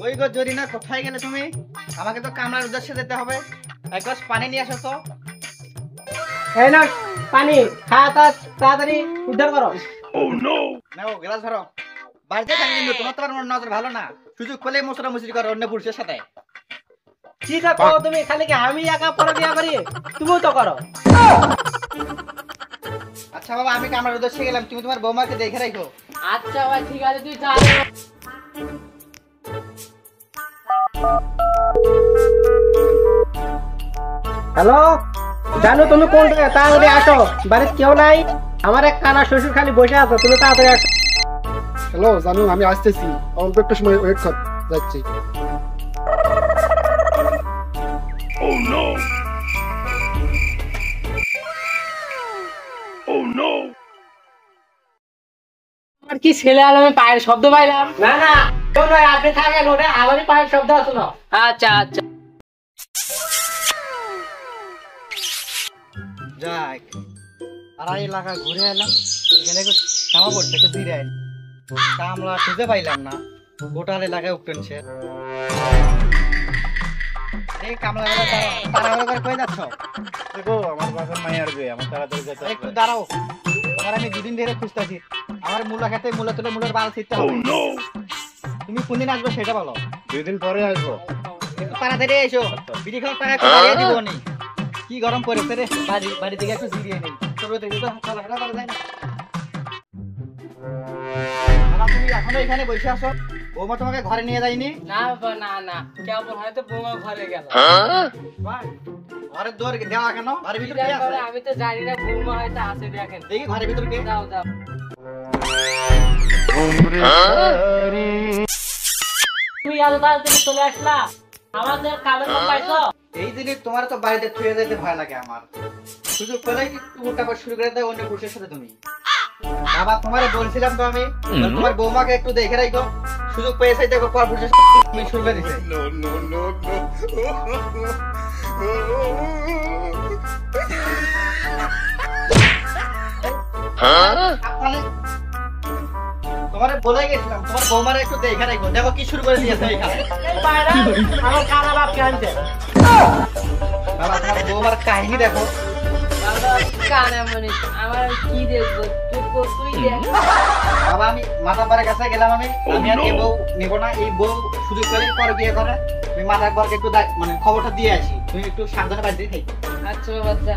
ওই গো জরিনা, কোথায় গেলে তুমি? আমাকে তো কামরার উদ্দেশ্যে যেতে হবে। এক গ্লাস পানি নিয়ে আসো তো। এই না পানি, তাড়াতাড়ি উদ্ধার করো। নাও গ্লাস ধরো। বাড়িতে থাকি কিন্তু তোমার তো আমার নজর ভালো না, সুযোগ পেলে মোচড়া মুচড়ি করো অন্য পুরুষের সাথে। কি করো তুমি? খালি কি আমি একা পরে দিয়া পারি? তুমিও তো করো। আচ্ছা বাবা, আমি কামরার উদ্দেশ্যে গেলাম, তুমি তোমার বৌমাকে দেখে রাখো। আচ্ছা ভাই ঠিক আছে, তুই যা। হ্যালো জানো, তুমি কোন জায়গায়? তাড়াতাড়ি আসো, বাড়িতে কেউ নাই। আমার এক কানা শ্বশুর খালি বসে আছে, তুমি তাড়াতাড়ি আসো। হ্যালো জানু, আমি আসতেছি, অল্প একটু সময় ওয়েট কর, যাচ্ছি। আর কি ছেলে আলো, আমি পায়ের শব্দ পাইলাম। না না কেউ নয়, আপনি থাকেন, ওটা আমারই পায়ের শব্দ আছে না। আচ্ছা আচ্ছা। যাক, আর এলাকা ঘুরে এলাম, এখানে কামা পড়ছে, একটু জিরে আইল। কামলা খুঁজে পাইলাম না, গোটার এলাকায় উঠছে। এই কামলা তাড়াহুড়ো করে কই যাচ্ছ? দেখো আমার বাসার মাইয়ার বিয়ে, আমার তাড়াতাড়ি যেতে হবে। একটু দাঁড়াও, তোমার আমি দুদিন ধরে খুঁজতেছি। আমার মূলা খেতে মূলা তুলে মূলার বাল ছিটতে হবে। তুমি কোন দিন আসবে সেটা বলো। 2 দিন পরে আসবো। একটু তাড়াতাড়ি এসো, বিড়ি খাওয়ার টাকা একটু বাড়িয়ে দিব নি। কি গরম পড়েছে রে, বাড়ি থেকে একটু জিরিয়ে নেই। তোর দেখি তো চলাফেরা করা যায় না। বাবা, তুমি এখনো এখানে বসে আছো? বৌমা তোমাকে ঘরে নিয়ে যায়নি? না না না, কেবল হয়তো বৌমা ঘরে গেল। ভাই, ঘরের দোর দেওয়া কেন? ঘরের ভিতর কি আছে? আমি তো জানি না, বৌমা হয়তো আছে, দেখেন। দেখি ঘরের ভিতর কে? যাও যাও। তুই এত তাড়াতাড়ি চলে আসলা, আমাদের কামের লোক পাইছো? এই জিনিস তোমার তো বাড়িতে ছুঁয়ে যেতে ভয় লাগে আমার। সুযোগ পেলেই একটু উল্টাপাল্টা শুরু করে দেয় অন্য পুরুষের সাথে তুমি। বাবা, তোমারে বলছিলাম তো আমি, তোমার বৌমাকে একটু দেখে রাখো। সুযোগ পেয়েছে দেখো, পর পুরুষের সাথে তুমি শুরু করে দিছে। তোমারে বলে গেছিলাম, তোমার বৌমারে একটু দেখে রাখো, দেখো কি শুরু করে দিয়েছে এখানে। আমার কানা বাপকে আনতে। বাবা, তোমার বৌমার কাহিনী দেখো। কানা মনিস, আমার কি দেখবো? তুই দেখ। বাবা, আমি মাথা পাড়ের কাছে গেলাম, আমি আর এই বউ নেবো না। এই বউ সুযোগ পেলে পর বিয়ে করে। তুমি মাথার পরকে একটু মানে খবরটা দিয়ে আসি, তুমি একটু সাবধানে বাড়িতে থাকি। আচ্ছা বাবা।